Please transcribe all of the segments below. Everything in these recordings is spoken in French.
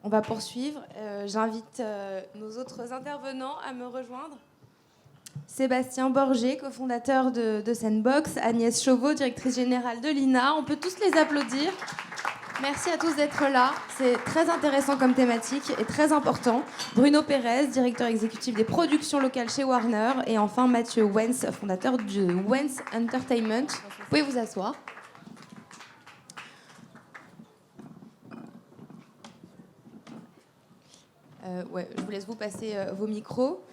on va poursuivre. J'invite nos autres intervenants à me rejoindre. Sébastien Borgé, cofondateur de Sandbox, Agnès Chauveau, directrice générale de l'INA. On peut tous les applaudir. Merci à tous d'être là. C'est très intéressant comme thématique et très important. Bruno Pérez, directeur exécutif des productions locales chez Warner. Et enfin Mathieu Wens, fondateur de Wens Entertainment. Vous pouvez vous asseoir. Je vous laisse vous passer vos micros.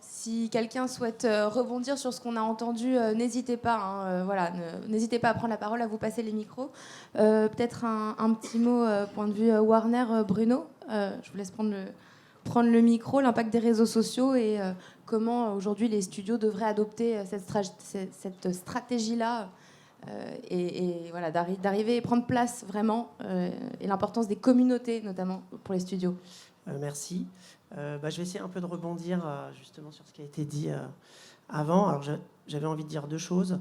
Si quelqu'un souhaite rebondir sur ce qu'on a entendu, n'hésitez pas. N'hésitez pas à prendre la parole, à vous passer les micros. Peut-être un petit mot point de vue Warner, Bruno. Je vous laisse prendre le micro, l'impact des réseaux sociaux et comment aujourd'hui les studios devraient adopter cette stratégie-là. D'arriver et prendre place vraiment et l'importance des communautés notamment pour les studios. Merci. Je vais essayer un peu de rebondir justement sur ce qui a été dit avant. Alors j'avais envie de dire deux choses.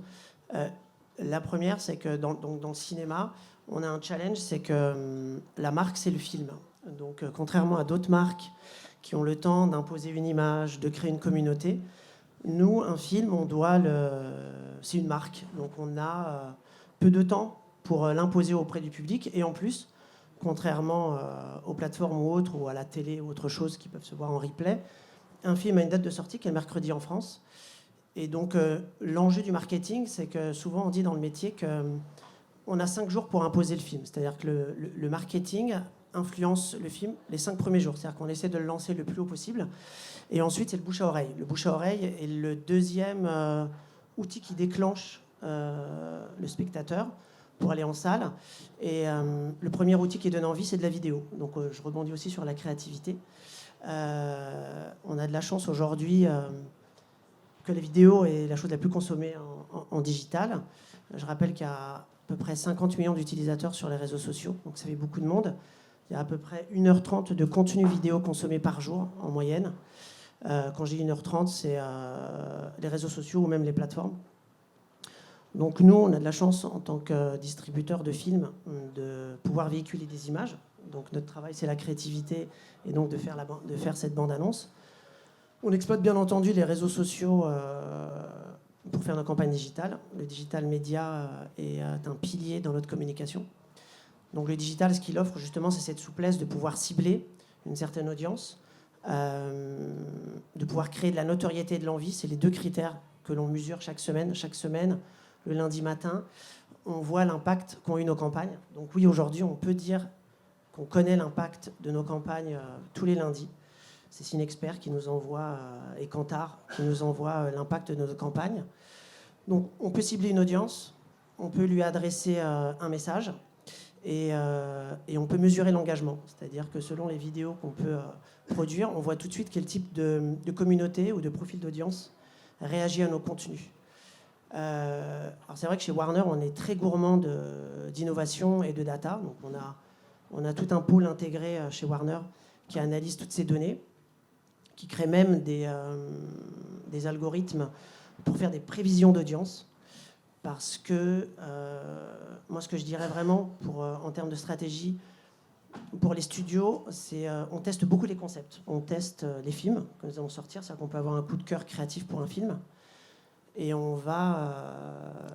La première, c'est que dans le cinéma, on a un challenge, c'est que la marque, c'est le film. Donc contrairement à d'autres marques qui ont le temps d'imposer une image, de créer une communauté, nous, un film, c'est une marque. Donc on a peu de temps pour l'imposer auprès du public. Et en plus, contrairement aux plateformes ou autres, ou à la télé ou autre chose qui peuvent se voir en replay, un film a une date de sortie qui est le mercredi en France. Et donc l'enjeu du marketing, c'est que souvent on dit dans le métier qu'on a 5 jours pour imposer le film. C'est-à-dire que le marketing influence le film les 5 premiers jours. C'est-à-dire qu'on essaie de le lancer le plus haut possible. Et ensuite, c'est le bouche à oreille. Le bouche à oreille est le deuxième outil qui déclenche le spectateur pour aller en salle. Et le premier outil qui donne envie, c'est de la vidéo. Donc je rebondis aussi sur la créativité. On a de la chance aujourd'hui que la vidéo est la chose la plus consommée en digital. Je rappelle qu'il y a à peu près 50 millions d'utilisateurs sur les réseaux sociaux, donc ça fait beaucoup de monde. Il y a à peu près 1h30 de contenu vidéo consommé par jour en moyenne. Quand je dis 1h30, c'est les réseaux sociaux ou même les plateformes. Donc nous, on a de la chance en tant que distributeur de films de pouvoir véhiculer des images. Donc notre travail, c'est la créativité et donc de faire cette bande-annonce. On exploite bien entendu les réseaux sociaux pour faire nos campagnes digitales. Le digital média est un pilier dans notre communication. Donc le digital, ce qu'il offre justement, c'est cette souplesse de pouvoir cibler une certaine audience, de pouvoir créer de la notoriété et de l'envie. C'est les 2 critères que l'on mesure chaque semaine. Chaque semaine, le lundi matin, on voit l'impact qu'ont eu nos campagnes. Donc oui, aujourd'hui, on peut dire qu'on connaît l'impact de nos campagnes tous les lundis. C'est Cinexpert qui nous envoie, et Kantar qui nous envoie l'impact de nos campagnes. Donc on peut cibler une audience, on peut lui adresser un message, et on peut mesurer l'engagement. C'est-à-dire que selon les vidéos qu'on peut produire, on voit tout de suite quel type de communauté ou de profil d'audience réagit à nos contenus. Alors c'est vrai que chez Warner, on est très gourmand d'innovation et de data. Donc on a tout un pôle intégré chez Warner qui analyse toutes ces données, qui crée même des algorithmes pour faire des prévisions d'audience. Parce que moi, ce que je dirais vraiment en termes de stratégie pour les studios, c'est on teste beaucoup les concepts. On teste les films que nous allons sortir, c'est-à-dire qu'on peut avoir un coup de cœur créatif pour un film. Et on va...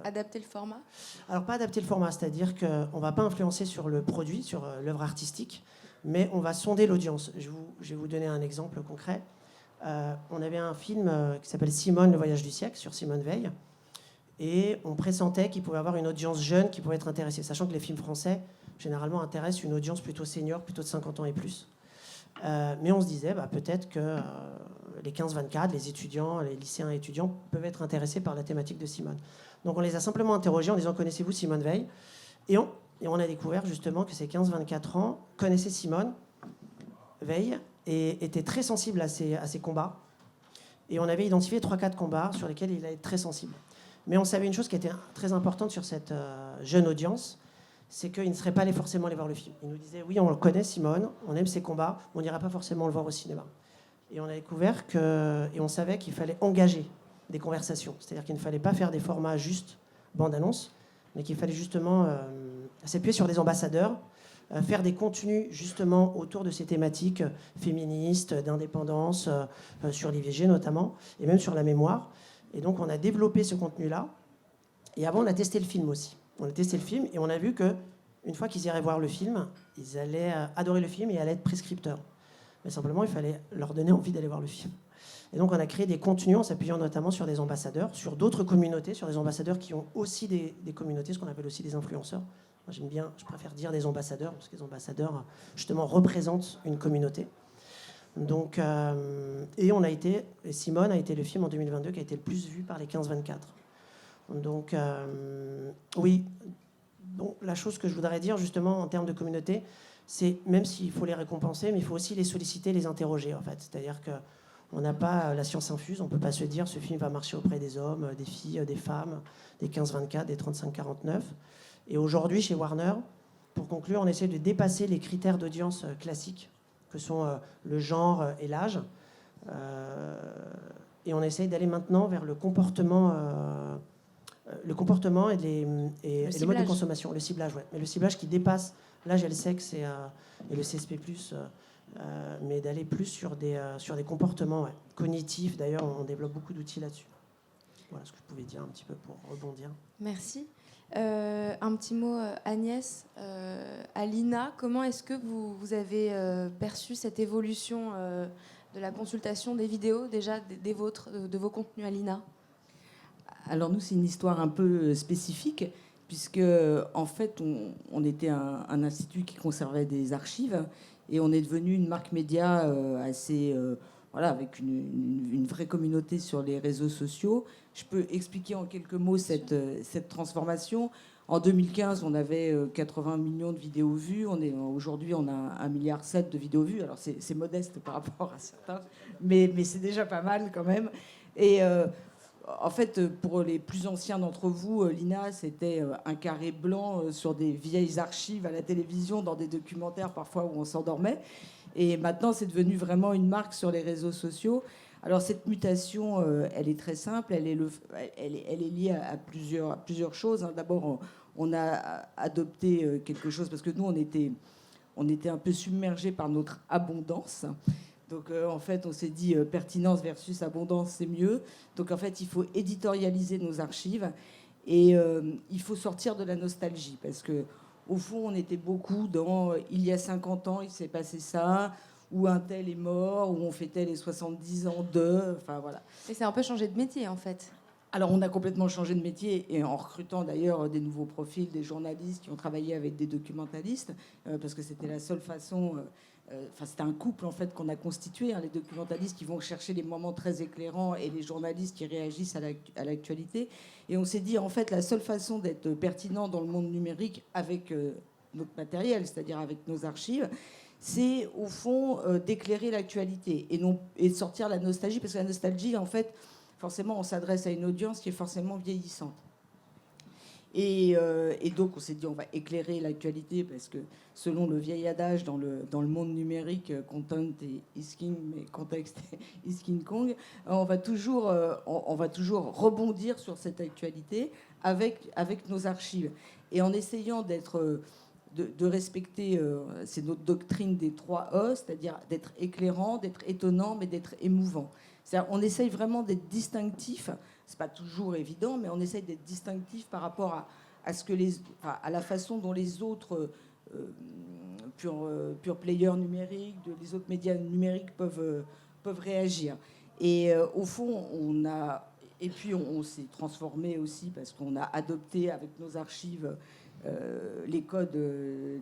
Adapter le format ? Alors, pas adapter le format, c'est-à-dire qu'on ne va pas influencer sur le produit, sur l'œuvre artistique, mais on va sonder l'audience. Je vais vous donner un exemple concret. On avait un film qui s'appelle Simone, le voyage du siècle, sur Simone Veil. Et on pressentait qu'il pouvait avoir une audience jeune qui pouvait être intéressée, sachant que les films français, généralement, intéressent une audience plutôt senior, plutôt de 50 ans et plus. Mais on se disait, peut-être que les 15-24, les étudiants, les lycéens et étudiants peuvent être intéressés par la thématique de Simone. Donc on les a simplement interrogés en disant, connaissez-vous Simone Veil ? Et on a découvert justement que ces 15-24 ans connaissaient Simone Veil et étaient très sensibles à ces combats. Et on avait identifié 3-4 combats sur lesquels il allait être très sensible. Mais on savait une chose qui était très importante sur cette jeune audience, c'est qu'ils ne seraient pas allés forcément aller voir le film. Ils nous disaient, oui, on le connaît, Simone, on aime ses combats, on n'ira pas forcément le voir au cinéma. Et on a découvert et on savait qu'il fallait engager des conversations. C'est-à-dire qu'il ne fallait pas faire des formats juste bande-annonce, mais qu'il fallait justement s'appuyer sur des ambassadeurs faire des contenus justement autour de ces thématiques féministes, d'indépendance, sur l'IVG notamment, et même sur la mémoire. Et donc on a développé ce contenu-là. Et avant, on a testé le film aussi. On a testé le film et on a vu que une fois qu'ils iraient voir le film, ils allaient adorer le film et allaient être prescripteurs. Mais simplement, il fallait leur donner envie d'aller voir le film. Et donc, on a créé des contenus en s'appuyant notamment sur des ambassadeurs, sur d'autres communautés, sur des ambassadeurs qui ont aussi des communautés, ce qu'on appelle aussi des influenceurs. Moi, j'aime bien, je préfère dire des ambassadeurs, parce que les ambassadeurs, justement, représentent une communauté. Donc, et Simone a été le film en 2022 qui a été le plus vu par les 15-24. Donc, oui. Bon, la chose que je voudrais dire, justement, en termes de communauté, c'est, même s'il faut les récompenser, mais il faut aussi les solliciter, les interroger, en fait. C'est-à-dire qu'on n'a pas la science infuse, on ne peut pas se dire ce film va marcher auprès des hommes, des filles, des femmes, des 15-24, des 35-49. Et aujourd'hui, chez Warner, pour conclure, on essaie de dépasser les critères d'audience classiques, que sont le genre et l'âge. Et on essaye d'aller maintenant vers le comportement et le mode de consommation, le ciblage, ouais. Mais le ciblage qui dépasse l'âge et le sexe et le CSP+, mais d'aller plus sur des comportements cognitifs. D'ailleurs, on développe beaucoup d'outils là-dessus. Voilà ce que je pouvais dire un petit peu pour rebondir. Merci. Un petit mot, Agnès. À l'INA, comment est-ce que vous avez perçu cette évolution de la consultation des vidéos, déjà des vôtres, de vos contenus à l'INA ? Alors nous, c'est une histoire un peu spécifique, puisque en fait, on était un institut qui conservait des archives, et on est devenu une marque média assez... voilà, avec une vraie communauté sur les réseaux sociaux. Je peux expliquer en quelques mots cette transformation. En 2015, on avait 80 millions de vidéos vues. Aujourd'hui, on a 1,7 milliard de vidéos vues. Alors, c'est modeste par rapport à certains, mais c'est déjà pas mal quand même. Et en fait, pour les plus anciens d'entre vous, l'INA, c'était un carré blanc sur des vieilles archives à la télévision, dans des documentaires parfois où on s'endormait. Et maintenant, c'est devenu vraiment une marque sur les réseaux sociaux. Alors, cette mutation, elle est très simple. Elle est liée à plusieurs choses. D'abord, on a adopté quelque chose, parce que nous, on était un peu submergés par notre abondance. Donc, en fait, on s'est dit pertinence versus abondance, c'est mieux. Donc, en fait, il faut éditorialiser nos archives. Et il faut sortir de la nostalgie, parce que au fond, on était beaucoup dans il y a 50 ans, il s'est passé ça, où un tel est mort, où on fêtait les 70 ans de. Enfin, voilà. Et c'est un peu changé de métier, en fait. Alors, on a complètement changé de métier, et en recrutant d'ailleurs des nouveaux profils, des journalistes qui ont travaillé avec des documentalistes, parce que c'était la seule façon. Enfin, c'était un couple en fait qu'on a constitué, hein, les documentalistes qui vont chercher les moments très éclairants et les journalistes qui réagissent à l'actualité. Et on s'est dit en fait la seule façon d'être pertinent dans le monde numérique avec notre matériel, c'est-à-dire avec nos archives, c'est au fond d'éclairer l'actualité et de sortir la nostalgie, parce que la nostalgie en fait forcément on s'adresse à une audience qui est forcément vieillissante. Et donc, on s'est dit, on va éclairer l'actualité, parce que selon le vieil adage dans le monde numérique, content is king, mais context is King Kong, on va toujours rebondir sur cette actualité avec nos archives. Et en essayant de respecter, c'est notre doctrine des 3 E, c'est-à-dire d'être éclairant, d'être étonnant, mais d'être émouvant. C'est-à-dire, on essaye vraiment d'être distinctif. C'est pas toujours évident, mais on essaye d'être distinctif par rapport à la façon dont les autres pure players numériques, les autres médias numériques peuvent réagir. Et au fond, on s'est transformé aussi, parce qu'on a adopté avec nos archives les codes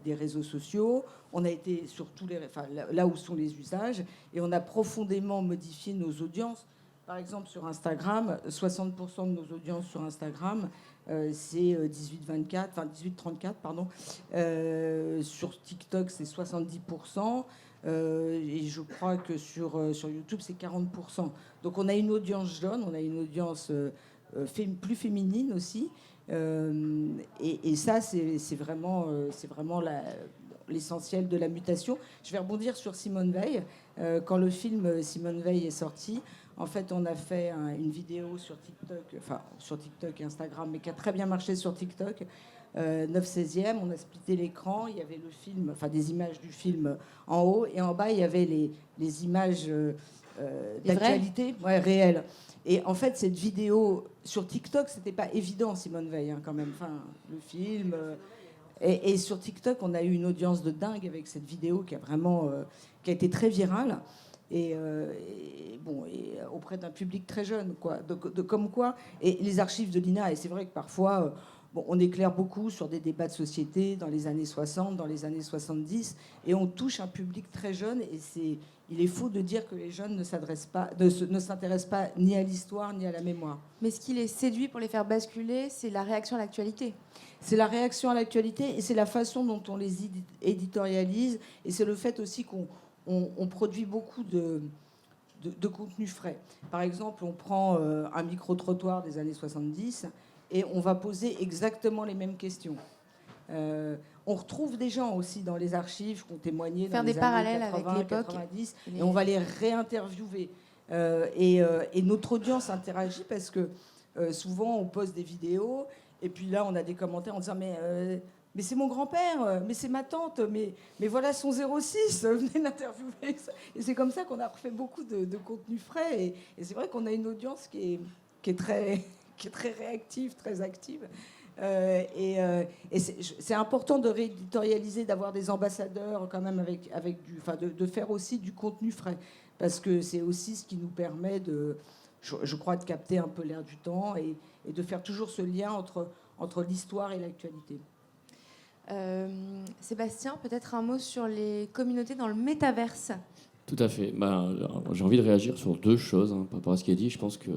des réseaux sociaux. On a été sur là où sont les usages, et on a profondément modifié nos audiences. Par exemple, sur Instagram, 60% de nos audiences sur Instagram, c'est 18-34, pardon. Sur TikTok, c'est 70%. Et je crois que sur YouTube, c'est 40%. Donc on a une audience jeune, on a une audience plus féminine aussi. Et ça, c'est vraiment l'essentiel de la mutation. Je vais rebondir sur Simone Veil. Quand le film Simone Veil est sorti, en fait, on a fait une vidéo sur TikTok et Instagram, mais qui a très bien marché sur TikTok, 9/16e, on a splitté l'écran, il y avait le film, enfin des images du film en haut, et en bas, il y avait les images d'actualité réelles. Et en fait, cette vidéo sur TikTok, c'était pas évident, Simone Veil, hein, quand même. Enfin, le film. Et sur TikTok, on a eu une audience de dingue avec cette vidéo qui a vraiment, qui a été très virale. Et auprès d'un public très jeune, quoi. Comme quoi, et les archives de l'INA, et c'est vrai que parfois, on éclaire beaucoup sur des débats de société dans les années 60, dans les années 70, et on touche un public très jeune, et il est faux de dire que les jeunes ne s'intéressent pas ni à l'histoire ni à la mémoire. Mais ce qui les séduit pour les faire basculer, c'est la réaction à l'actualité. C'est la réaction à l'actualité, et c'est la façon dont on les éditorialise, et c'est le fait aussi qu'on produit beaucoup de contenu frais. Par exemple, on prend un micro-trottoir des années 70 et on va poser exactement les mêmes questions. On retrouve des gens aussi dans les archives qui ont témoigné dans les années 80, 90, et on va les réinterviewer. Et notre audience interagit parce que souvent on poste des vidéos et puis là on a des commentaires en disant mais c'est mon grand-père, mais c'est ma tante, mais voilà son 06, venez l'interviewer. Et c'est comme ça qu'on a refait beaucoup de contenu frais. Et c'est vrai qu'on a une audience qui est très réactive, très active. Et c'est important de rééditorialiser, d'avoir des ambassadeurs quand même de faire aussi du contenu frais. Parce que c'est aussi ce qui nous permet je crois, de capter un peu l'air du temps et de faire toujours ce lien entre l'histoire et l'actualité. Sébastien, peut-être un mot sur les communautés dans le métaverse. Tout à fait. J'ai envie de réagir sur deux choses par rapport à ce qui est dit. Je pense qu'au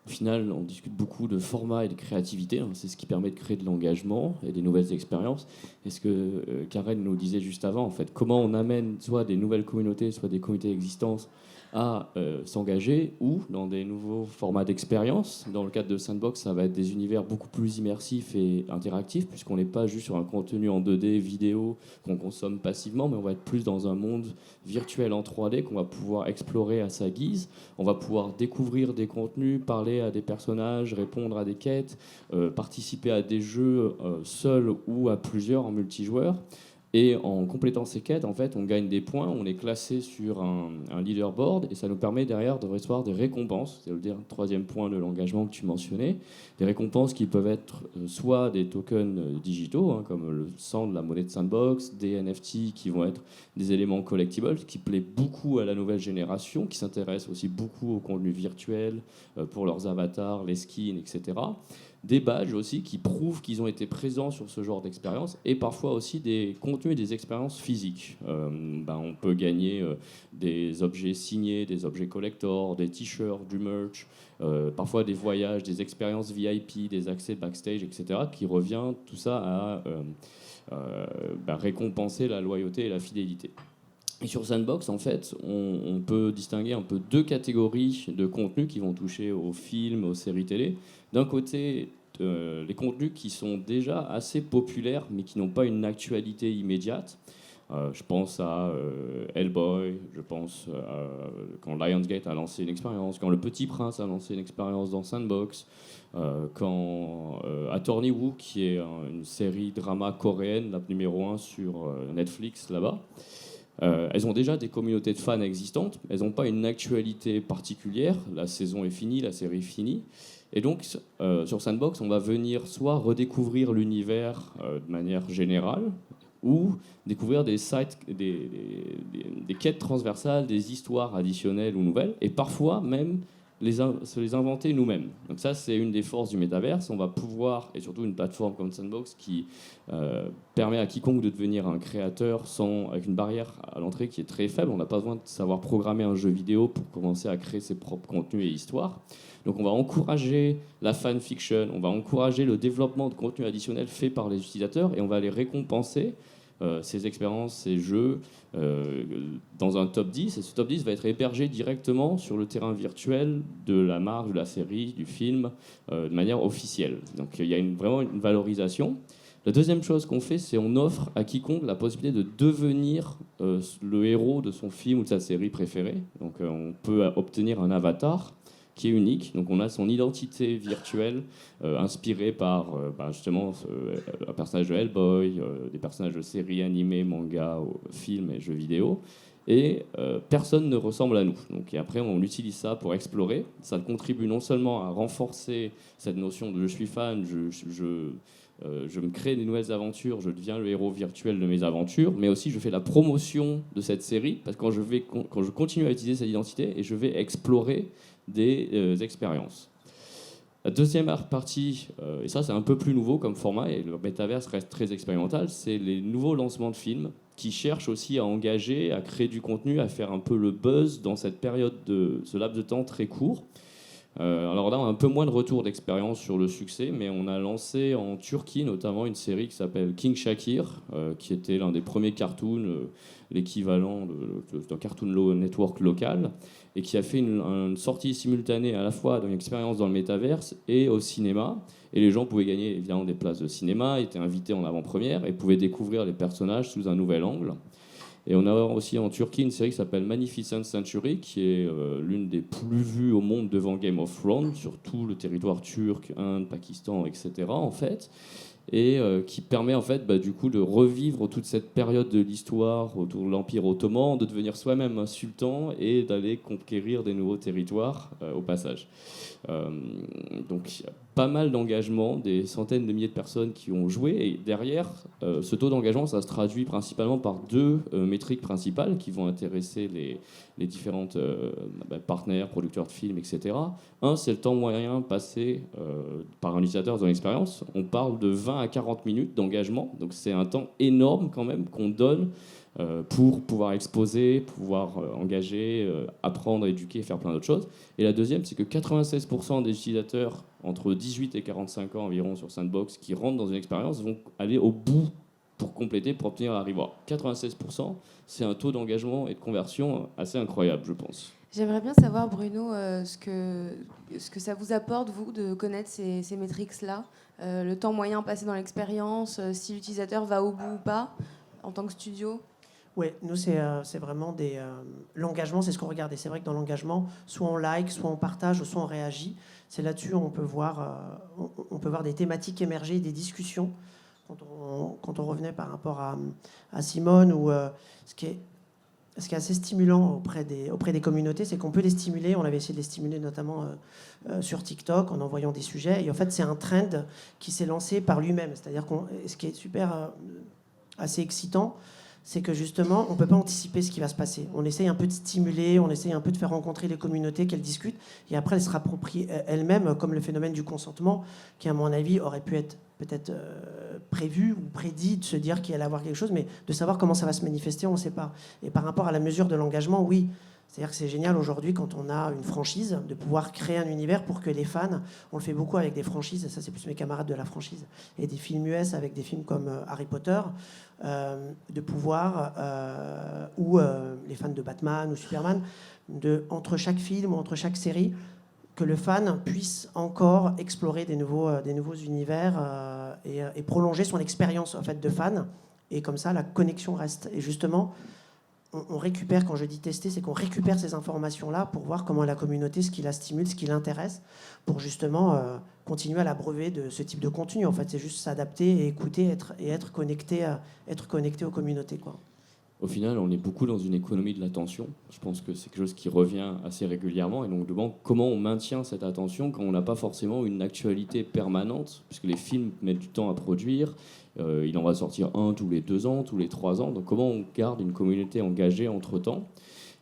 final, on discute beaucoup de format et de créativité. C'est ce qui permet de créer de l'engagement et des nouvelles expériences. Et ce que Karen nous disait juste avant, en fait, comment on amène soit des nouvelles communautés, soit des communautés existantes à s'engager, ou dans des nouveaux formats d'expérience. Dans le cadre de Sandbox, ça va être des univers beaucoup plus immersifs et interactifs, puisqu'on n'est pas juste sur un contenu en 2D vidéo qu'on consomme passivement, mais on va être plus dans un monde virtuel en 3D qu'on va pouvoir explorer à sa guise. On va pouvoir découvrir des contenus, parler à des personnages, répondre à des quêtes, participer à des jeux seuls ou à plusieurs en multijoueur. Et en complétant ces quêtes, en fait, on gagne des points, on est classé sur un leaderboard, et ça nous permet derrière de recevoir des récompenses. C'est le troisième point de l'engagement que tu mentionnais. Des récompenses qui peuvent être soit des tokens digitaux, comme le sang de la monnaie de Sandbox, des NFT qui vont être des éléments collectibles, qui plaît beaucoup à la nouvelle génération, qui s'intéresse aussi beaucoup au contenu virtuel, pour leurs avatars, les skins, etc. Des badges aussi qui prouvent qu'ils ont été présents sur ce genre d'expérience, et parfois aussi des contenus et des expériences physiques. On peut gagner des objets signés, des objets collector, des t-shirts, du merch, parfois des voyages, des expériences VIP, des accès backstage, etc., qui revient tout ça à récompenser la loyauté et la fidélité. Et sur Sandbox, en fait, on peut distinguer un peu deux catégories de contenus qui vont toucher aux films, aux séries télé. D'un côté, les contenus qui sont déjà assez populaires, mais qui n'ont pas une actualité immédiate. Je pense à Hellboy, je pense quand Lionsgate a lancé une expérience, quand Le Petit Prince a lancé une expérience dans Sandbox, quand Attorney Woo, qui est une série drama coréenne, la numéro 1 sur Netflix là-bas. Elles ont déjà des communautés de fans existantes, elles n'ont pas une actualité particulière, la saison est finie, la série est finie, et donc sur Sandbox, on va venir soit redécouvrir l'univers de manière générale, ou découvrir des sites, des quêtes transversales, des histoires additionnelles ou nouvelles, et parfois même se les inventer nous-mêmes. Donc ça, c'est une des forces du métaverse. On va pouvoir, et surtout une plateforme comme Sandbox qui permet à quiconque de devenir un créateur avec une barrière à l'entrée qui est très faible. On n'a pas besoin de savoir programmer un jeu vidéo pour commencer à créer ses propres contenus et histoires. Donc on va encourager la fanfiction, on va encourager le développement de contenus additionnels faits par les utilisateurs, et on va les récompenser, ces expériences, ces jeux, dans un top 10, et ce top 10 va être hébergé directement sur le terrain virtuel de la marque, de la série, du film, de manière officielle. Donc il y a vraiment une valorisation. La deuxième chose qu'on fait, c'est on offre à quiconque la possibilité de devenir le héros de son film ou de sa série préférée. Donc on peut obtenir un avatar qui est unique. Donc on a son identité virtuelle inspirée par justement un personnage de Hellboy, des personnages de séries animées, mangas, films et jeux vidéo. Et personne ne ressemble à nous. Donc, et après, on utilise ça pour explorer. Ça contribue non seulement à renforcer cette notion de je suis fan, je me crée des nouvelles aventures, je deviens le héros virtuel de mes aventures, mais aussi je fais la promotion de cette série, parce que quand je continue à utiliser cette identité, et je vais explorer des expériences. La deuxième partie, et ça c'est un peu plus nouveau comme format, et le métaverse reste très expérimental, c'est les nouveaux lancements de films qui cherchent aussi à engager, à créer du contenu, à faire un peu le buzz dans cette période ce laps de temps très court. Alors là, on a un peu moins de retour d'expérience sur le succès, mais on a lancé en Turquie notamment une série qui s'appelle King Shakir, qui était l'un des premiers cartoons, l'équivalent d'un Cartoon Network local, et qui a fait une sortie simultanée à la fois d'une expérience dans le métaverse et au cinéma. Et les gens pouvaient gagner évidemment des places de cinéma, étaient invités en avant-première et pouvaient découvrir les personnages sous un nouvel angle. Et on a aussi en Turquie une série qui s'appelle Magnificent Century, qui est l'une des plus vues au monde devant Game of Thrones, sur tout le territoire turc, Inde, Pakistan, etc. en fait, et qui permet en fait du coup de revivre toute cette période de l'histoire autour de l'Empire ottoman, de devenir soi-même un sultan et d'aller conquérir des nouveaux territoires au passage. Donc pas mal d'engagement, des centaines de milliers de personnes qui ont joué, et derrière ce taux d'engagement, ça se traduit principalement par deux métriques principales qui vont intéresser les différentes partenaires, producteurs de films, etc. Un, c'est le temps moyen passé par un utilisateur dans l'expérience. On parle de 20 à 40 minutes d'engagement, donc c'est un temps énorme quand même qu'on donne pour pouvoir exposer, pouvoir engager, apprendre, éduquer, faire plein d'autres choses. Et la deuxième, c'est que 96% des utilisateurs entre 18 et 45 ans environ sur Sandbox qui rentrent dans une expérience vont aller au bout pour compléter, pour obtenir la reward. 96%, c'est un taux d'engagement et de conversion assez incroyable, je pense. J'aimerais bien savoir, Bruno, ce que ça vous apporte, vous, de connaître ces métriques-là, le temps moyen passé dans l'expérience, si l'utilisateur va au bout ou pas, en tant que studio. Oui, nous, c'est vraiment l'engagement, c'est ce qu'on regardait. C'est vrai que dans l'engagement, soit on like, soit on partage, soit on réagit. C'est là-dessus on peut voir des thématiques émerger, des discussions. Quand on revenait par rapport à Simone, ou ce qui est assez stimulant auprès des communautés, c'est qu'on peut les stimuler. On avait essayé de les stimuler notamment sur TikTok en envoyant des sujets. Et en fait, c'est un trend qui s'est lancé par lui-même. C'est-à-dire ce qui est super assez excitant, c'est que justement, on ne peut pas anticiper ce qui va se passer. On essaye un peu de stimuler, on essaye un peu de faire rencontrer les communautés, qu'elles discutent, et après elles se rapproprient elles-mêmes, comme le phénomène du consentement, qui à mon avis aurait pu être peut-être prévu ou prédit, de se dire qu'il allait avoir quelque chose, mais de savoir comment ça va se manifester, on ne sait pas. Et par rapport à la mesure de l'engagement, oui. C'est-à-dire que c'est génial aujourd'hui, quand on a une franchise, de pouvoir créer un univers pour que les fans, on le fait beaucoup avec des franchises, et ça c'est plus mes camarades de la franchise, et des films US avec des films comme Harry Potter, de pouvoir, ou les fans de Batman ou Superman, entre chaque film ou entre chaque série, que le fan puisse encore explorer des nouveaux univers et prolonger son expérience en fait, de fan, et comme ça la connexion reste. Et justement, on récupère, quand je dis tester, c'est qu'on récupère ces informations-là pour voir comment la communauté, ce qui la stimule, ce qui l'intéresse, pour justement continuer à l'abreuver de ce type de contenu. En fait, c'est juste s'adapter et écouter et être connecté aux communautés, quoi. Au final, on est beaucoup dans une économie de l'attention. Je pense que c'est quelque chose qui revient assez régulièrement. Et donc, comment on maintient cette attention quand on n'a pas forcément une actualité permanente, puisque les films mettent du temps à produire. Il en va sortir un tous les 2 ans, tous les 3 ans. Donc, comment on garde une communauté engagée entre-temps ?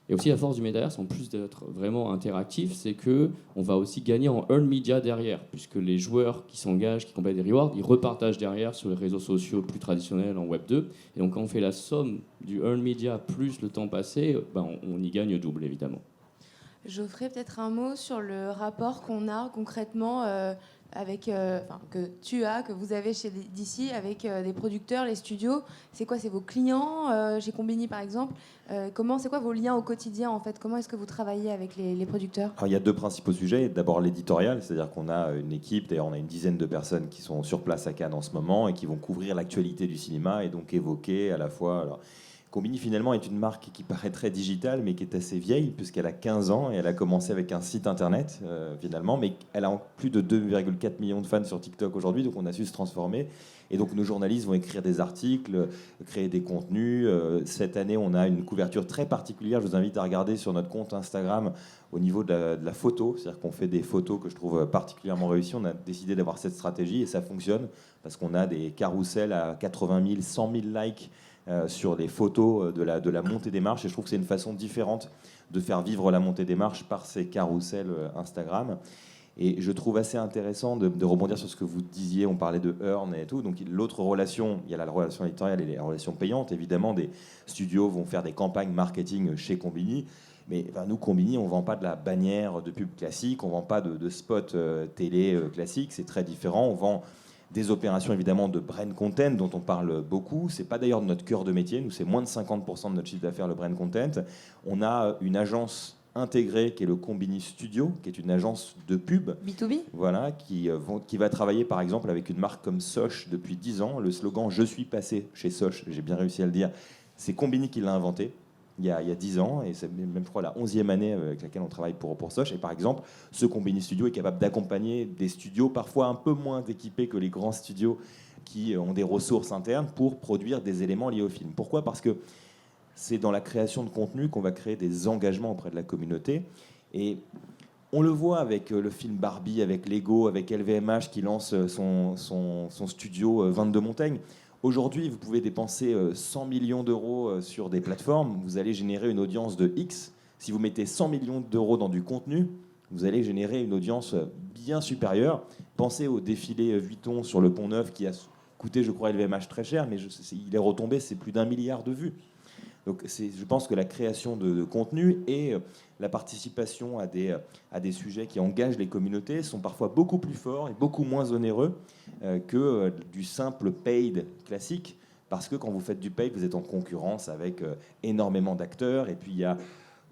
Et aussi, la force du métaverse, en plus d'être vraiment interactif, c'est qu'on va aussi gagner en earned media derrière, puisque les joueurs qui s'engagent, qui complètent des rewards, ils repartagent derrière sur les réseaux sociaux plus traditionnels en Web 2. Et donc, quand on fait la somme du earned media plus le temps passé, on y gagne double, évidemment. Geoffrey, peut-être un mot sur le rapport qu'on a concrètement que vous avez chez DC avec des producteurs, les studios. C'est quoi, c'est vos clients chez Combini par exemple. C'est quoi vos liens au quotidien en fait? Comment est-ce que vous travaillez avec les producteurs? Alors, il y a 2 principaux sujets. D'abord l'éditorial, c'est-à-dire qu'on a une équipe, d'ailleurs on a une dizaine de personnes qui sont sur place à Cannes en ce moment et qui vont couvrir l'actualité du cinéma et donc évoquer à la fois Combini finalement est une marque qui paraît très digitale mais qui est assez vieille puisqu'elle a 15 ans et elle a commencé avec un site internet finalement, mais elle a plus de 2,4 millions de fans sur TikTok aujourd'hui, donc on a su se transformer. Et donc nos journalistes vont écrire des articles, créer des contenus. Cette année, on a une couverture très particulière. Je vous invite à regarder sur notre compte Instagram au niveau de la photo. C'est-à-dire qu'on fait des photos que je trouve particulièrement réussies. On a décidé d'avoir cette stratégie et ça fonctionne parce qu'on a des carousels à 80 000, 100 000 likes sur les photos de la montée des marches. Et je trouve que c'est une façon différente de faire vivre la montée des marches par ces carousels Instagram. Et je trouve assez intéressant de rebondir sur ce que vous disiez, on parlait de earn et tout. Donc l'autre relation, il y a la relation éditoriale et les relations payantes. Évidemment, des studios vont faire des campagnes marketing chez Combini. Mais nous, Combini, on ne vend pas de la bannière de pub classique, on ne vend pas de spot télé classique, c'est très différent. On vend des opérations évidemment de brand content dont on parle beaucoup. Ce n'est pas d'ailleurs notre cœur de métier. Nous, c'est moins de 50% de notre chiffre d'affaires, le brand content. On a une agence intégré qui est le Combini Studio, qui est une agence de pub. B2B. Voilà, qui va travailler par exemple avec une marque comme Soch depuis 10 ans. Le slogan « Je suis passé chez Soch », j'ai bien réussi à le dire, c'est Combini qui l'a inventé il y a 10 ans, et c'est même, je crois, la 11e année avec laquelle on travaille pour Soch. Et par exemple, ce Combini Studio est capable d'accompagner des studios parfois un peu moins équipés que les grands studios qui ont des ressources internes pour produire des éléments liés au film. Pourquoi ? Parce que c'est dans la création de contenu qu'on va créer des engagements auprès de la communauté. Et on le voit avec le film Barbie, avec Lego, avec LVMH qui lance son studio 22 Montaigne. Aujourd'hui, vous pouvez dépenser 100 millions d'euros sur des plateformes. Vous allez générer une audience de X. Si vous mettez 100 millions d'euros dans du contenu, vous allez générer une audience bien supérieure. Pensez au défilé Vuitton sur le Pont Neuf qui a coûté, je crois, LVMH très cher, mais il est retombé, c'est plus d'1 milliard de vues. Donc je pense que la création de contenu et la participation à des sujets qui engagent les communautés sont parfois beaucoup plus forts et beaucoup moins onéreux que du simple paid classique. Parce que quand vous faites du paid, vous êtes en concurrence avec énormément d'acteurs. Et puis il y a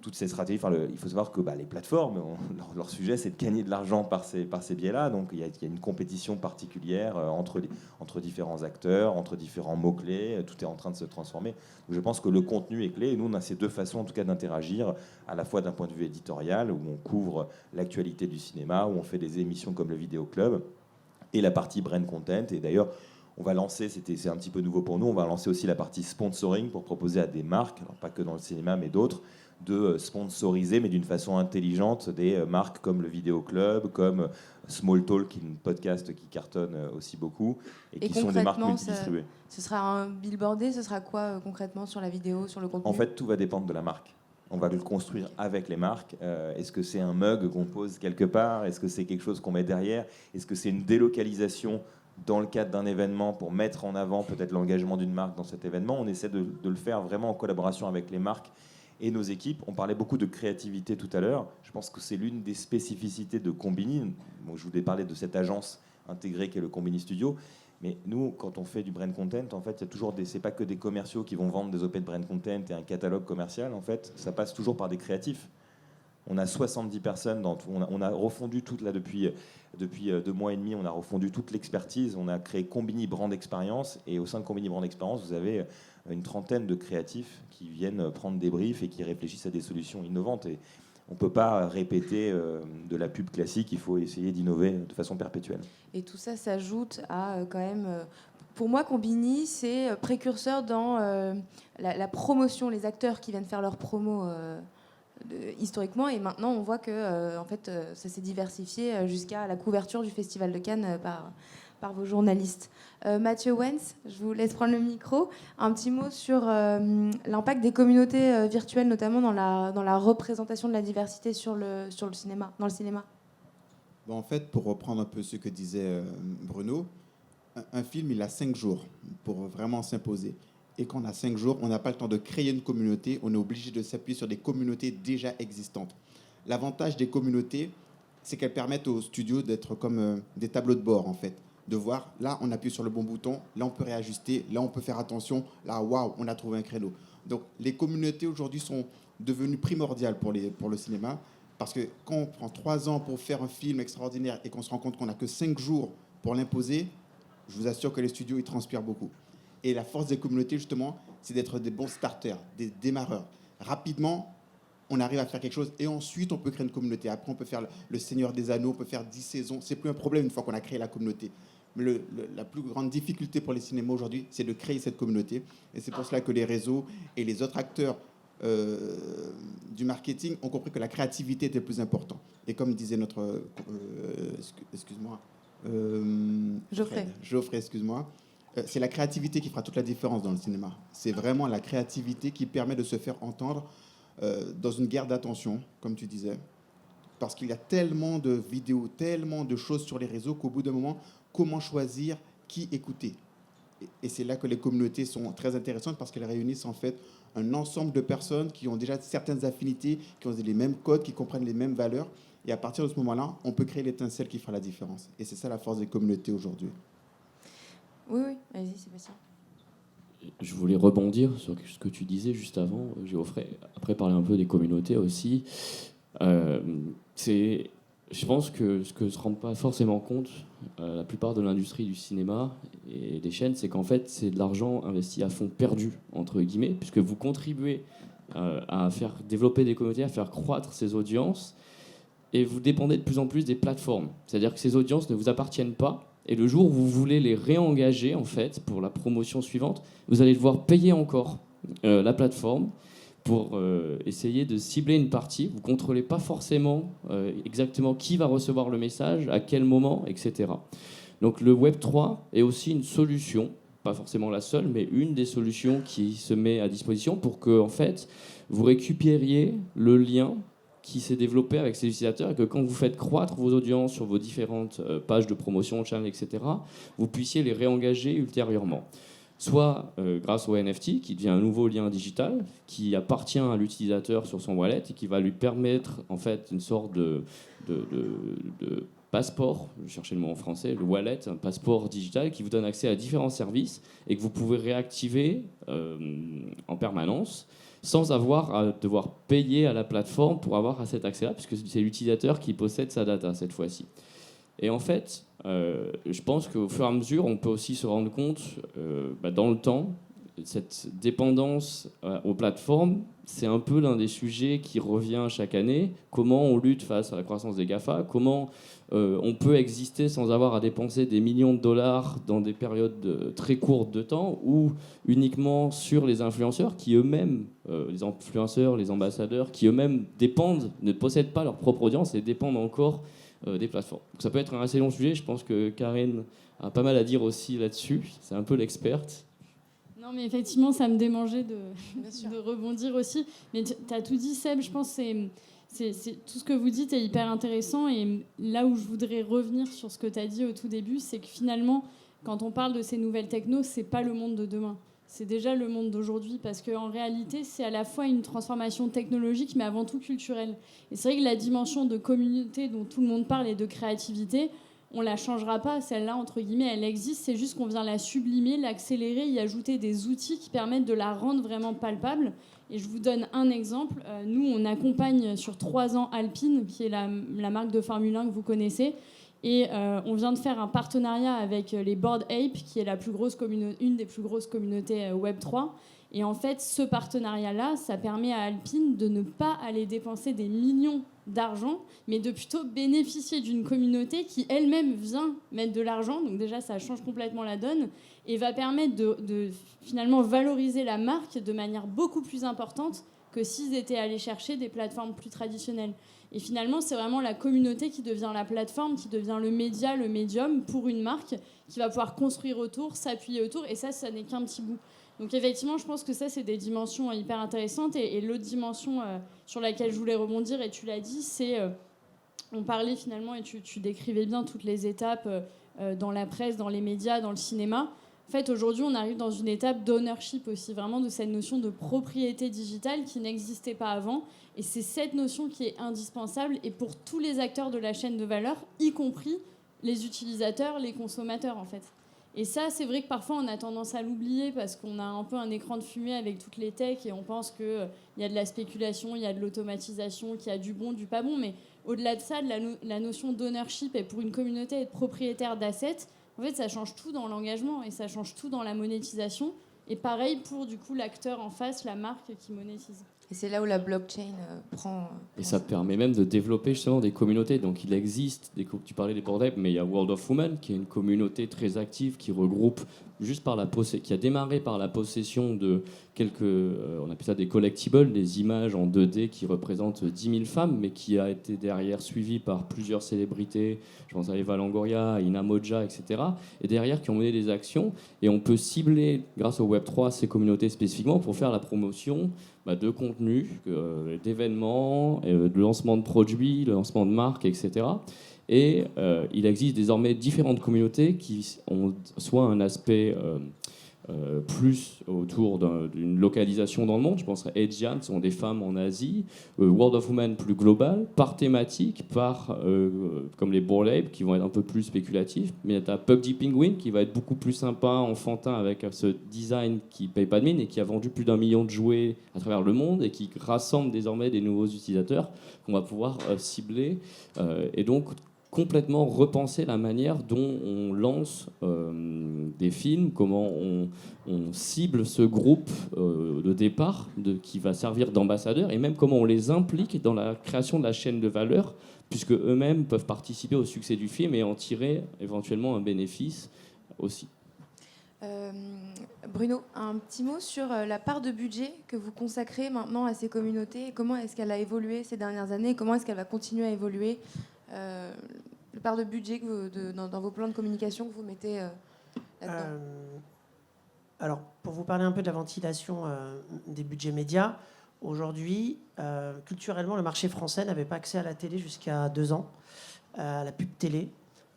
toutes ces stratégies. Il faut savoir que les plateformes, leur sujet, c'est de gagner de l'argent par ces biais-là. Donc il y a une compétition particulière entre différents acteurs, entre différents mots-clés. Tout est en train de se transformer. Donc je pense que le contenu est clé. Et nous, on a ces deux façons, en tout cas, d'interagir, à la fois d'un point de vue éditorial, où on couvre l'actualité du cinéma, où on fait des émissions comme le Vidéo Club, et la partie brand content. Et d'ailleurs, on va lancer, c'est un petit peu nouveau pour nous, on va lancer aussi la partie sponsoring pour proposer à des marques, alors pas que dans le cinéma, mais d'autres, de sponsoriser, mais d'une façon intelligente, des marques comme le Vidéo Club, comme Small Talk, qui est un podcast qui cartonne aussi beaucoup, et qui sont des marques multidistribuées. Ce sera un billboardé, ce sera quoi concrètement sur la vidéo, sur le contenu ? En fait, tout va dépendre de la marque. On va le construire avec les marques. Est-ce que c'est un mug qu'on pose quelque part ? Est-ce que c'est quelque chose qu'on met derrière ? Est-ce que c'est une délocalisation dans le cadre d'un événement pour mettre en avant peut-être l'engagement d'une marque dans cet événement ? On essaie de le faire vraiment en collaboration avec les marques et nos équipes. On parlait beaucoup de créativité tout à l'heure. Je pense que c'est l'une des spécificités de Combini. Bon, je vous ai parlé de cette agence intégrée qu'est le Combini Studio. Mais nous, quand on fait du brand content, en fait, il y a toujours c'est pas que des commerciaux qui vont vendre des OP de brand content et un catalogue commercial. En fait, ça passe toujours par des créatifs. On a 70 personnes. On a refondu toute là depuis 2 mois et demi. On a refondu toute l'expertise. On a créé Combini Brand Experience. Et au sein de Combini Brand Experience, vous avez une trentaine de créatifs qui viennent prendre des briefs et qui réfléchissent à des solutions innovantes. Et on ne peut pas répéter de la pub classique, il faut essayer d'innover de façon perpétuelle. Et tout ça s'ajoute à quand même... pour moi, Combini, c'est précurseur dans la promotion, les acteurs qui viennent faire leur promo historiquement. Et maintenant, on voit que en fait, ça s'est diversifié jusqu'à la couverture du Festival de Cannes par vos journalistes. Mathieu Wens, je vous laisse prendre le micro. Un petit mot sur l'impact des communautés virtuelles, notamment dans la représentation de la diversité dans le cinéma. Bon, en fait, pour reprendre un peu ce que disait Bruno, un film, il a 5 jours pour vraiment s'imposer. Et quand on a 5 jours, on n'a pas le temps de créer une communauté, on est obligé de s'appuyer sur des communautés déjà existantes. L'avantage des communautés, c'est qu'elles permettent aux studios d'être comme des tableaux de bord, en fait. De voir, là, on appuie sur le bon bouton, là, on peut réajuster, là, on peut faire attention, là, waouh, on a trouvé un créneau. Donc, les communautés, aujourd'hui, sont devenues primordiales pour le cinéma, parce que quand on prend 3 ans pour faire un film extraordinaire et qu'on se rend compte qu'on n'a que 5 jours pour l'imposer, je vous assure que les studios, ils transpirent beaucoup. Et la force des communautés, justement, c'est d'être des bons starters, des démarreurs. Rapidement, on arrive à faire quelque chose et ensuite, on peut créer une communauté. Après, on peut faire le Seigneur des Anneaux, on peut faire 10 saisons. C'est plus un problème une fois qu'on a créé la communauté. Mais la plus grande difficulté pour les cinémas aujourd'hui, c'est de créer cette communauté. Et c'est pour cela que les réseaux et les autres acteurs du marketing ont compris que la créativité était le plus important. Et comme disait notre... excuse-moi. Geoffrey, excuse-moi. C'est la créativité qui fera toute la différence dans le cinéma. C'est vraiment la créativité qui permet de se faire entendre dans une guerre d'attention, comme tu disais. Parce qu'il y a tellement de vidéos, tellement de choses sur les réseaux qu'au bout d'un moment, comment choisir qui écouter? Et c'est là que les communautés sont très intéressantes parce qu'elles réunissent en fait un ensemble de personnes qui ont déjà certaines affinités, qui ont les mêmes codes, qui comprennent les mêmes valeurs. Et à partir de ce moment-là, on peut créer l'étincelle qui fera la différence. Et c'est ça la force des communautés aujourd'hui. Oui, vas-y, Sébastien. Je voulais rebondir sur ce que tu disais juste avant, Geoffrey. Après, parler un peu des communautés aussi. Je pense que ce que ne se rend pas forcément compte la plupart de l'industrie du cinéma et des chaînes, c'est qu'en fait, c'est de l'argent investi à fond perdu, entre guillemets, puisque vous contribuez à faire développer des communautés, à faire croître ces audiences, et vous dépendez de plus en plus des plateformes. C'est-à-dire que ces audiences ne vous appartiennent pas, et le jour où vous voulez les réengager, en fait, pour la promotion suivante, vous allez devoir payer encore la plateforme pour essayer de cibler une partie. Vous ne contrôlez pas forcément exactement qui va recevoir le message, à quel moment, etc. Donc le Web3 est aussi une solution, pas forcément la seule, mais une des solutions qui se met à disposition pour que, en fait, vous récupériez le lien qui s'est développé avec ces utilisateurs et que quand vous faites croître vos audiences sur vos différentes pages de promotion, channels, etc., vous puissiez les réengager ultérieurement. Soit grâce au NFT, qui devient un nouveau lien digital, qui appartient à l'utilisateur sur son wallet et qui va lui permettre en fait une sorte de passeport, je cherchais le mot en français, le wallet, un passeport digital qui vous donne accès à différents services et que vous pouvez réactiver en permanence sans avoir à devoir payer à la plateforme pour avoir à cet accès-là, puisque c'est l'utilisateur qui possède sa data cette fois-ci. Et en fait, je pense qu'au fur et à mesure, on peut aussi se rendre compte, dans le temps, cette dépendance aux plateformes, c'est un peu l'un des sujets qui revient chaque année. Comment on lutte face à la croissance des GAFA? Comment on peut exister sans avoir à dépenser des millions de dollars dans des périodes très courtes de temps ou uniquement sur les influenceurs qui eux-mêmes, les influenceurs, les ambassadeurs, qui eux-mêmes dépendent, ne possèdent pas leur propre audience et dépendent encore des plateformes. Donc ça peut être un assez long sujet. Je pense que Karen a pas mal à dire aussi là-dessus. C'est un peu l'experte. Non, mais effectivement, ça me démangeait de rebondir aussi. Mais tu as tout dit, Seb. Je pense que tout ce que vous dites est hyper intéressant. Et là où je voudrais revenir sur ce que tu as dit au tout début, c'est que finalement, quand on parle de ces nouvelles technos, c'est pas le monde de demain. C'est déjà le monde d'aujourd'hui, parce qu'en réalité, c'est à la fois une transformation technologique, mais avant tout culturelle. Et c'est vrai que la dimension de communauté dont tout le monde parle et de créativité, on la changera pas, celle-là, entre guillemets, elle existe, c'est juste qu'on vient la sublimer, l'accélérer, y ajouter des outils qui permettent de la rendre vraiment palpable. Et je vous donne un exemple. Nous, on accompagne sur 3 ans Alpine, qui est la marque de Formule 1 que vous connaissez. Et on vient de faire un partenariat avec les Bored Ape, qui est une des plus grosses communautés Web3. Et en fait, ce partenariat-là, ça permet à Alpine de ne pas aller dépenser des millions d'argent, mais de plutôt bénéficier d'une communauté qui elle-même vient mettre de l'argent. Donc déjà, ça change complètement la donne et va permettre de finalement valoriser la marque de manière beaucoup plus importante que s'ils étaient allés chercher des plateformes plus traditionnelles. Et finalement, c'est vraiment la communauté qui devient la plateforme, qui devient le média, le médium pour une marque, qui va pouvoir construire autour, s'appuyer autour. Et ça n'est qu'un petit bout. Donc effectivement, je pense que ça, c'est des dimensions hyper intéressantes. Et l'autre dimension sur laquelle je voulais rebondir, et tu l'as dit, c'est... on parlait finalement, et tu décrivais bien toutes les étapes dans la presse, dans les médias, dans le cinéma. En fait, aujourd'hui, on arrive dans une étape d'ownership aussi, vraiment de cette notion de propriété digitale qui n'existait pas avant. Et c'est cette notion qui est indispensable et pour tous les acteurs de la chaîne de valeur, y compris les utilisateurs, les consommateurs, en fait. Et ça, c'est vrai que parfois, on a tendance à l'oublier parce qu'on a un peu un écran de fumée avec toutes les techs et on pense qu'il y a de la spéculation, il y a de l'automatisation, qu'il y a du bon, du pas bon. Mais au-delà de ça, la notion d'ownership et pour une communauté, être propriétaire d'assets, En fait, ça change tout dans l'engagement et ça change tout dans la monétisation. Et pareil pour du coup l'acteur en face, la marque qui monétise. Et c'est là où la blockchain prend. Et ça permet même de développer justement des communautés. Donc il existe, tu parlais des board apes, mais il y a World of Women, qui est une communauté très active, qui regroupe, qui a démarré par la possession de quelques, on appelle ça des collectibles, des images en 2D qui représentent 10 000 femmes, mais qui a été derrière suivi par plusieurs célébrités, je pense à Eva Longoria, à Ina Moja, etc. Et derrière qui ont mené des actions. Et on peut cibler, grâce au Web3, ces communautés spécifiquement pour faire la promotion de contenu, d'événements, de lancement de produits, de lancement de marques, etc. Et il existe désormais différentes communautés qui ont soit un aspect plus autour d'une localisation dans le monde, je pense à Edjan, ce sont des femmes en Asie, World of Women plus global, par thématique, comme les Bored Ape qui vont être un peu plus spéculatifs, mais tu as PUBG Penguin qui va être beaucoup plus sympa, enfantin, avec ce design qui paye pas de mine et qui a vendu plus d'1 million de jouets à travers le monde et qui rassemble désormais des nouveaux utilisateurs qu'on va pouvoir cibler. Et donc complètement repenser la manière dont on lance des films, comment on cible ce groupe de départ qui va servir d'ambassadeur, et même comment on les implique dans la création de la chaîne de valeur, puisque eux-mêmes peuvent participer au succès du film et en tirer éventuellement un bénéfice aussi. Bruno, un petit mot sur la part de budget que vous consacrez maintenant à ces communautés, et comment est-ce qu'elle a évolué ces dernières années, et comment est-ce qu'elle va continuer à évoluer, la part de budget dans vos plans de communication que vous mettez là-dedans. Alors, pour vous parler un peu de la ventilation des budgets médias, aujourd'hui, culturellement, le marché français n'avait pas accès à la télé jusqu'à 2 ans, à la pub télé.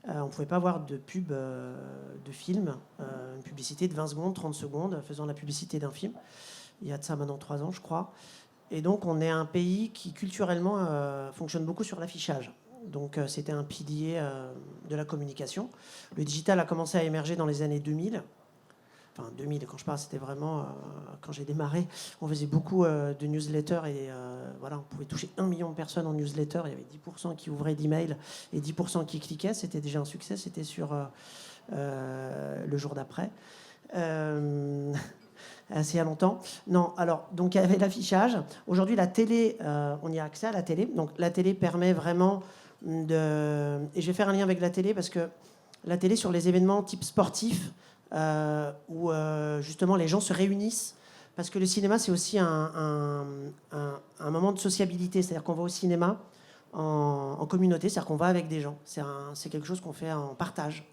On ne pouvait pas avoir de pub de film, une publicité de 20 secondes, 30 secondes, faisant la publicité d'un film. Il y a de ça maintenant 3 ans, je crois. Et donc, on est un pays qui, culturellement, fonctionne beaucoup sur l'affichage. Donc, c'était un pilier de la communication. Le digital a commencé à émerger dans les années 2000. Enfin, 2000, quand je parle, c'était vraiment... quand j'ai démarré, on faisait beaucoup de newsletters et voilà, on pouvait toucher 1 million de personnes en newsletter. Il y avait 10% qui ouvraient d'emails et 10% qui cliquaient. C'était déjà un succès. C'était sur le jour d'après. Assez il y a longtemps. Non, alors, donc il y avait l'affichage. Aujourd'hui, la télé, on y a accès à la télé. Donc, la télé permet vraiment de... Et je vais faire un lien avec la télé parce que la télé, sur les événements type sportif, où justement les gens se réunissent, parce que le cinéma, c'est aussi un moment de sociabilité. C'est-à-dire qu'on va au cinéma en communauté, c'est-à-dire qu'on va avec des gens. C'est quelque chose qu'on fait en partage.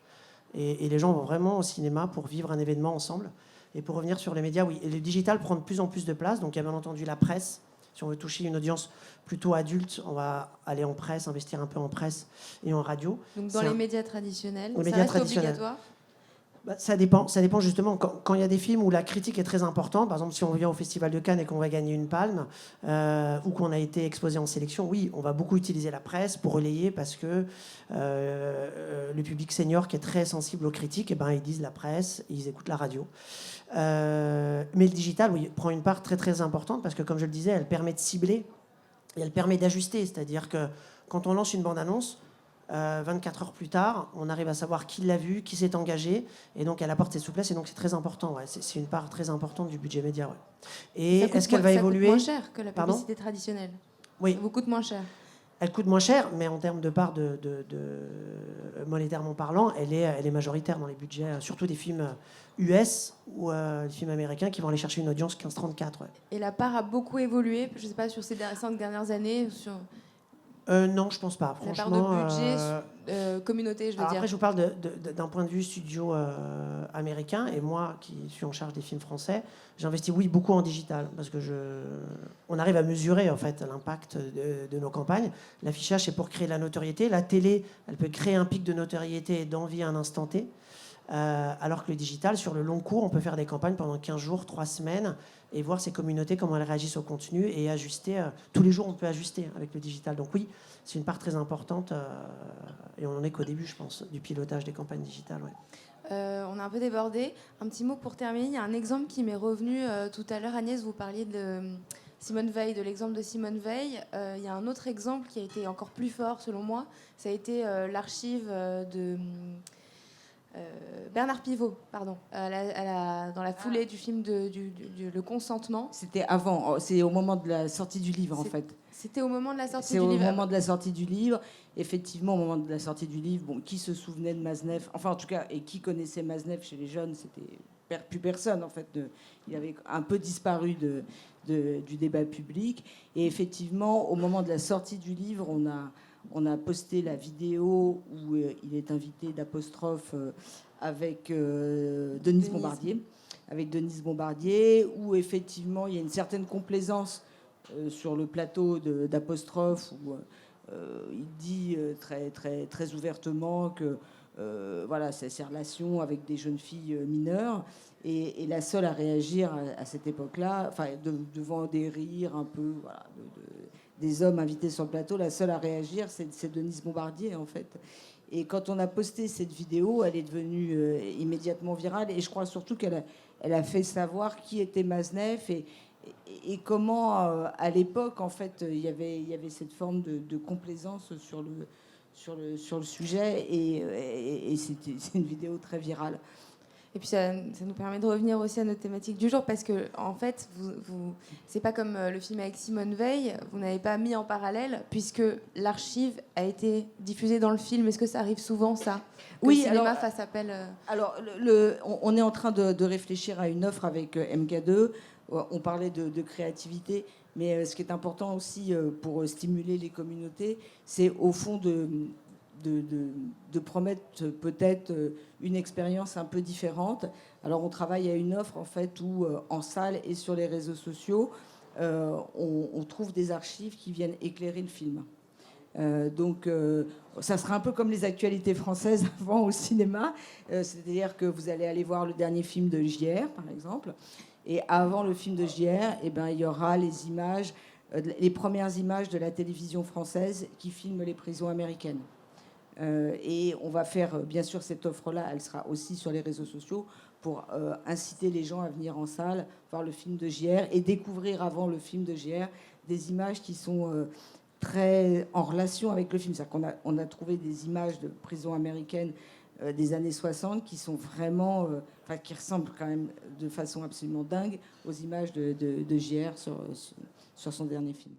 Et les gens vont vraiment au cinéma pour vivre un événement ensemble. Et pour revenir sur les médias, oui, et le digital prend de plus en plus de place. Donc il y a bien entendu la presse. Si on veut toucher une audience plutôt adulte, on va aller en presse, investir un peu en presse et en radio. Donc dans les médias traditionnels, les ça médias reste traditionnels. obligatoire? Ça dépend justement. Quand il y a des films où la critique est très importante, par exemple si on vient au Festival de Cannes et qu'on va gagner une palme, ou qu'on a été exposé en sélection, oui, on va beaucoup utiliser la presse pour relayer, parce que le public senior qui est très sensible aux critiques, eh ben, ils disent la presse, ils écoutent la radio. Mais le digital, oui, prend une part très très importante, parce que comme je le disais, elle permet de cibler et elle permet d'ajuster. C'est-à-dire que quand on lance une bande-annonce, 24 heures plus tard, on arrive à savoir qui l'a vu, qui s'est engagé, et donc elle apporte ses souplesses, et donc c'est très important. Ouais. C'est une part très importante du budget média. Ouais. Et est-ce qu'elle va évoluer? Ça coûte moins cher que la publicité Pardon? traditionnelle. Oui. Ça vous coûte moins cher. Elle coûte moins cher, mais en termes de part de monétairement parlant, elle est majoritaire dans les budgets, surtout des films US ou des films américains qui vont aller chercher une audience 15-34. Ouais. Et la part a beaucoup évolué, je ne sais pas, sur ces 5 dernières années, sur non, je pense pas. la Franchement, part de budget communauté, je veux dire. Après, je vous parle d'un point de vue studio américain, et moi qui suis en charge des films français, j'investis beaucoup en digital, parce que on arrive à mesurer en fait l'impact de nos campagnes. L'affichage, c'est pour créer de la notoriété. La télé, elle peut créer un pic de notoriété et d'envie à un instant T. Alors que le digital, sur le long cours, on peut faire des campagnes pendant 15 jours, 3 semaines, et voir ces communautés, comment elles réagissent au contenu, et ajuster. Tous les jours, on peut ajuster avec le digital. Donc oui, c'est une part très importante, et on n'en est qu'au début, je pense, du pilotage des campagnes digitales. Ouais. On a un peu débordé. Un petit mot pour terminer. Il y a un exemple qui m'est revenu tout à l'heure. Agnès, vous parliez de Simone Veil, de l'exemple de Simone Veil. Il y a un autre exemple qui a été encore plus fort, selon moi. Ça a été l'archive de... Bernard Pivot, pardon, dans la foulée du film Le Consentement. C'était avant, c'est au moment de la sortie du livre, en fait. C'était au moment de la sortie C'est du au livre. moment de la sortie du livre. Effectivement, au moment de la sortie du livre, bon, qui se souvenait de Maznev, enfin en tout cas, et qui connaissait Maznev chez les jeunes, c'était plus personne en fait. Il avait un peu disparu du débat public. Et effectivement, au moment de la sortie du livre, on a posté la vidéo où il est invité d'apostrophe avec Denise Bombardier. Avec Denise Bombardier, où effectivement il y a une certaine complaisance sur le plateau d'apostrophe, où il dit très ouvertement que voilà, c'est ses relations avec des jeunes filles mineures. Et la seule à réagir à cette époque-là, enfin, devant des rires un peu, voilà, des hommes invités sur le plateau, la seule à réagir, c'est Denise Bombardier, en fait. Et quand on a posté cette vidéo, elle est devenue immédiatement virale. Et je crois surtout qu'elle a fait savoir qui était Maznev et comment, à l'époque, en fait, il y avait cette forme de complaisance sur le sujet. Et c'est une vidéo très virale. Et puis ça nous permet de revenir aussi à notre thématique du jour, parce que en fait, c'est pas comme le film avec Simone Veil, vous n'avez pas mis en parallèle, puisque l'archive a été diffusée dans le film. Est-ce que ça arrive souvent, ça, que oui, le cinéma alors, fasse appel Alors, on est en train de réfléchir à une offre avec MK2. On parlait de créativité, mais ce qui est important aussi pour stimuler les communautés, c'est au fond de promettre peut-être une expérience un peu différente. Alors on travaille à une offre en fait où en salle et sur les réseaux sociaux, on trouve des archives qui viennent éclairer le film. Donc ça sera un peu comme les actualités françaises avant au cinéma, c'est-à-dire que vous allez aller voir le dernier film de JR par exemple, et avant le film de JR, eh ben, il y aura les images, les premières images de la télévision française qui filment les prisons américaines. Et on va faire, bien sûr, cette offre-là, elle sera aussi sur les réseaux sociaux pour inciter les gens à venir en salle, voir le film de JR et découvrir avant le film de JR des images qui sont très en relation avec le film. C'est-à-dire qu'on a trouvé des images de prisons américaines des années 60 qui sont vraiment, qui ressemblent quand même de façon absolument dingue aux images de JR sur son dernier film.